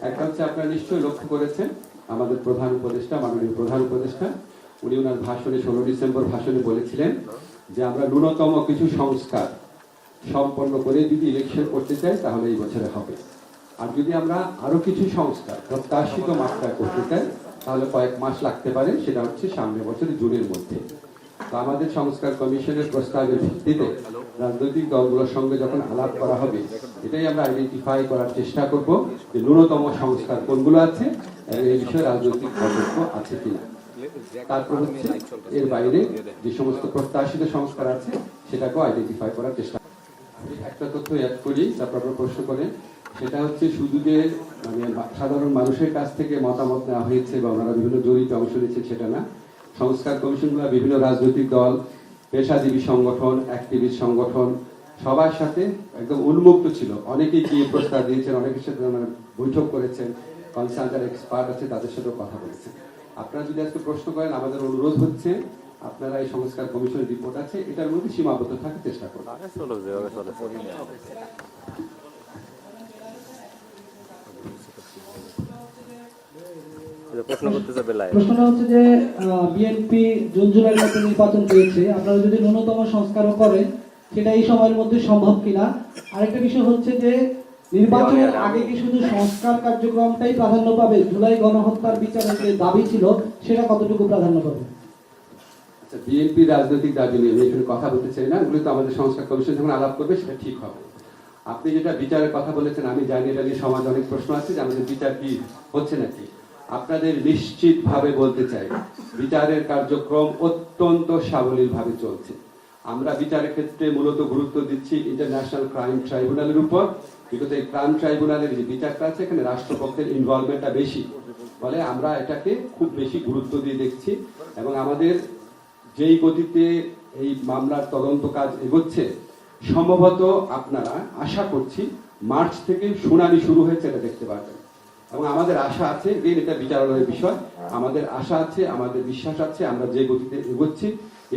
একটা হচ্ছে আপনারা নিশ্চয়ই লক্ষ্য করেছেন আমাদের প্রধান উপদেষ্টা, মাননীয় প্রধান উপদেষ্টা, উনি ওনার ভাষণে 16 ডিসেম্বর ভাষণে বলেছিলেন যে আমরা ন্যূনতম কিছু সংস্কার সম্পন্ন করে যদি ইলেকশন করতে চাই তাহলে এই বছরে হবে, আর যদি আমরা আরো কিছু সংস্কার প্রত্যাশিত মাত্রায় করতে চাই তাহলে কয়েক মাস লাগতে পারে, সেটা হচ্ছে সামনের বছর জুনের মধ্যে। তো আমাদের সংস্কার কমিশনের প্রস্তাবের ভিত্তিতে রাজনৈতিক দলগুলোর সঙ্গে যখন আলাপ করা হবে, এটাই আমরা আইডেন্টিফাই করার চেষ্টা করব যে ন্যূনতম সংস্কার কোনগুলো আছে এবং এই বিষয়ে রাজনৈতিক পদক্ষেপ আছে কিনা। তারপর হচ্ছে এর বাইরে যে সমস্ত প্রত্যাশিত সংস্কার আছে সেটাকেও আইডেন্টিফাই করার চেষ্টা। একটা তথ্য অ্যাড করি, তারপর আপনারা প্রশ্ন করেন, সেটা হচ্ছে শুধু যে মানে সাধারণ মানুষের কাছ থেকে মতামত নেওয়া হয়েছে বা ওনারা বিভিন্ন জরিপে অংশ নিয়েছে সেটা না। সংস্কার কমিশনগুলো বিভিন্ন রাজনৈতিক দল, পেশাজীবী সংগঠন, অ্যাক্টিভিস্ট সংগঠন সবার সাথে একদম উন্মুক্ত ছিল। অনেকেই গিয়ে প্রস্তাব দিয়েছেন, অনেকের সাথে মানে বৈঠক করেছেন, কনসার্ন যারা এক্সপার্ট আছে তাদের সাথেও কথা বলেছেন। আপনারা যদি আজকে প্রশ্ন করেন, আমাদের অনুরোধ হচ্ছে আপনারা এই সংস্কার কমিশনের রিপোর্ট আছে এটার মধ্যে সীমাবদ্ধ থাকার চেষ্টা করুন। প্রশ্নটা হচ্ছে যে বিএনপি জুন জুলাইয়ের মধ্যে নির্বাচন পেয়েছে, আপনারা যদি ন্যূনতম সংস্কারও করেন সেটা এই সময়ের মধ্যে সম্ভব কিনা। আরেকটা বিষয় হচ্ছে যে নির্বাচনের আগে কি শুধু সংস্কার কার্যক্রমটাই প্রাধান্য পাবে, জুলাই গণহত্যার বিচারের যে দাবি ছিল সেটা কতটুকু প্রাধান্য পাবে? আচ্ছা, বিএনপি রাজনৈতিক দাবি নিয়ে আমি এখানে কথা বলতে চাই না, ওগুলো তো আমাদের সংস্কার কমিশন যখন আলাপ করবে সেটা ঠিক হবে। আপনি যেটা বিচারের কথা বলেছেন আমি জানি, এটা নিয়ে সমাজে অনেক প্রশ্ন আছে যে আমাদের বিচার কি হচ্ছে নাকি। আপনাদের নিশ্চিত ভাবে বলতে চাই বিচারের কার্যক্রম অত্যন্ত সাবলীল ভাবে চলছে। আমরা বিচারের ক্ষেত্রে মূলত গুরুত্ব দিচ্ছি ইন্টারন্যাশনাল ক্রাইম ট্রাইব্যুনালের উপর, বিগত এই ক্রাইম ট্রাইব্যুনালের যে বিচারটা আছে এখানে রাষ্ট্রপক্ষের ইনভলভমেন্টটা বেশি, ফলে আমরা এটাকে খুব বেশি গুরুত্ব দিয়ে দেখছি এবং আমাদের যেই গতিতে এই মামলার তদন্ত কাজ এগোচ্ছে সম্ভবত আপনারা আশা করছি মার্চ থেকে শুনানি শুরু হয়েছে এটা দেখতে পারবেন। এবং আমাদের আশা আছে, এটা বিচারালয়ের বিষয়, আমাদের আশা আছে, আমাদের বিশ্বাস আছে আমরা যে গতিতে এগোচ্ছি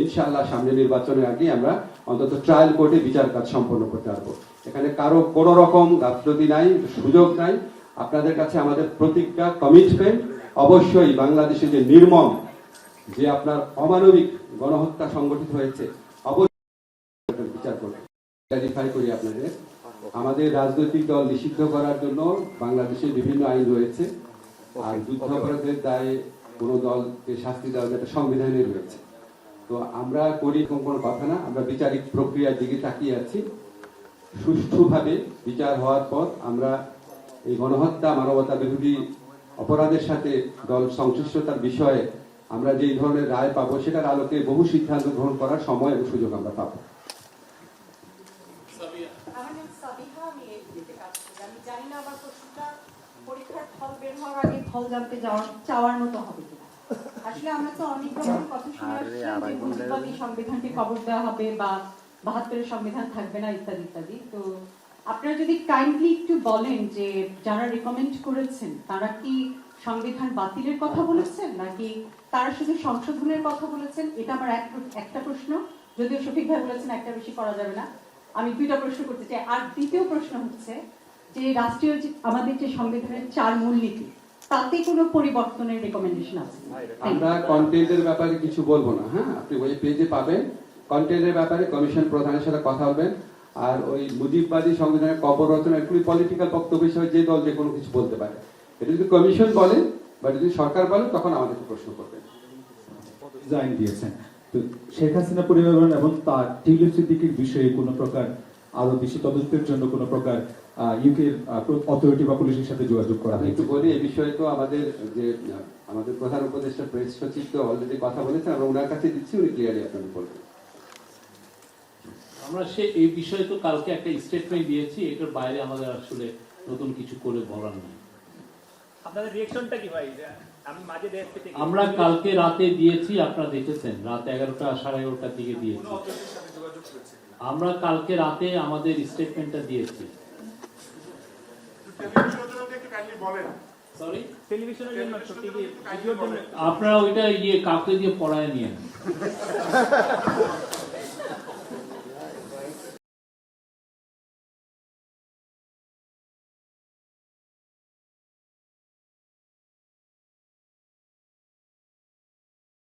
ইনশাআল্লাহ সামনে নির্বাচনের আগে আমরা অন্তত ট্রায়াল কোর্টে বিচার কাজ সম্পন্ন করতে পারবো। এখানে কারো কোনো রকম গাফলতি নাই, সুযোগ নাই। আপনাদের কাছে আমাদের প্রতিজ্ঞা, কমিটমেন্ট, অবশ্যই বাংলাদেশে যে নির্মম যে আপনার অমানবিক গণহত্যা সংগঠিত হয়েছে অবশ্যই বিচার করবে। ক্লারিফাই করি আপনাদের, আমাদের রাজনৈতিক দল নিষিদ্ধ করার জন্য বাংলাদেশে বিভিন্ন আইন রয়েছে, আর যুদ্ধাপরাধের দায়ে কোনো দলকে শাস্তি দেওয়ার একটা সংবিধানে রয়েছে। তো আমরা করি এরকম কোনো কথা না, আমরা বিচারিক প্রক্রিয়ার দিকে তাকিয়ে আছি। সুষ্ঠুভাবে বিচার হওয়ার পর আমরা এই গণহত্যা, মানবতা বিরোধী অপরাধের সাথে দল সংশ্লিষ্টতার বিষয়ে আমরা যে ধরনের রায় পাবো সেটার আলোকে বহু সিদ্ধান্ত গ্রহণ করার সময় এবং সুযোগ আমরা পাবো। আমি জানি না আমার প্রশ্নটা পরীক্ষার ফল বের হওয়ার আগে ফল জানতে চাওয়ার মতো হবে কিনা। আসলে আমরা তো অনেক রকম কথা শুনে আসছিলাম যে মুজিববাদী সংবিধানকে কবর দেওয়া হবে বা ৭২-এর সংবিধান থাকবে না ইত্যাদি ইত্যাদি। তো আপনারা যদি কাইন্ডলি একটু বলেন যে যারা রিকমেন্ড করেছেন তারা কি সংবিধান বাতিলের কথা বলেছেন নাকি তারা শুধু সংশোধনের কথা বলেছেন? এটা আমার একটা প্রশ্ন, যদিও সঠিকভাবে বলেছেন একটা বেশি করা যাবে না। আমি দুইটা প্রশ্ন করতে চাই। আর দ্বিতীয় প্রশ্ন হচ্ছে যে রাষ্ট্রীয় আমাদের যে সংবিধানের 4 মূলনীতি তাতে কোনো পরিবর্তনের রেকমেন্ডেশন আছে? আমরা কন্টেন্টের ব্যাপারে কিছু বলবো না। হ্যাঁ, আপনি ওই পেজে পাবেন কন্টেন্টের ব্যাপারে কমিশন প্রধানের সাথে কথা বলবেন। আর ওই মুজিববাদী সংবিধানের কবর রচনা এগুলি পলিটিক্যাল বক্তব্য হিসেবে যে দল যে কোনো কিছু বলতে পারে। এটা যদি কমিশন বলে বা যদি সরকার বলে তখন আমাদেরকে প্রশ্ন করবেন। জাইন দিয়েছেন তো শেখ হাসিনা পরিবার এবং তার টিউলিপ সিদ্দিকীর বিষয়ে কোনো প্রকার আরো বেশি তদন্তের জন্য কোনো প্রকার ইউকে অথরিটি বা পুলিশের সাথে যোগাযোগ করা হয়? একটু বলি এই বিষয়ে, তো আমাদের যে আমাদের প্রধান উপদেষ্টা প্রেস সচিব তো অলরেডি কথা বলেছেন, আমরা ওনার কাছে দিচ্ছি, উনি ক্লিয়ারলি আপনাকে বলবেন। আমরা এই বিষয়ে তো কালকে একটা স্টেটমেন্ট দিয়েছি, এটার বাইরে আমাদের আসলে নতুন কিছু করে বলার নেই। আপনাদের রিঅ্যাকশনটা কি ভাই? আমি মাঝে দেখতে আমরা কালকে রাতে দিয়েছি, আপনারা দেখেছেন, রাত 11টা 11:30টার দিকে দিয়েছি। আমরা কালকে রাতে আমাদের স্টেটমেন্টটা দিয়েছি। সরি, টেলিভিশনের জন্য টিভি ভিডিওর জন্য আপনারা ওইটা কাউকে দিয়ে পড়ায় নিয়ে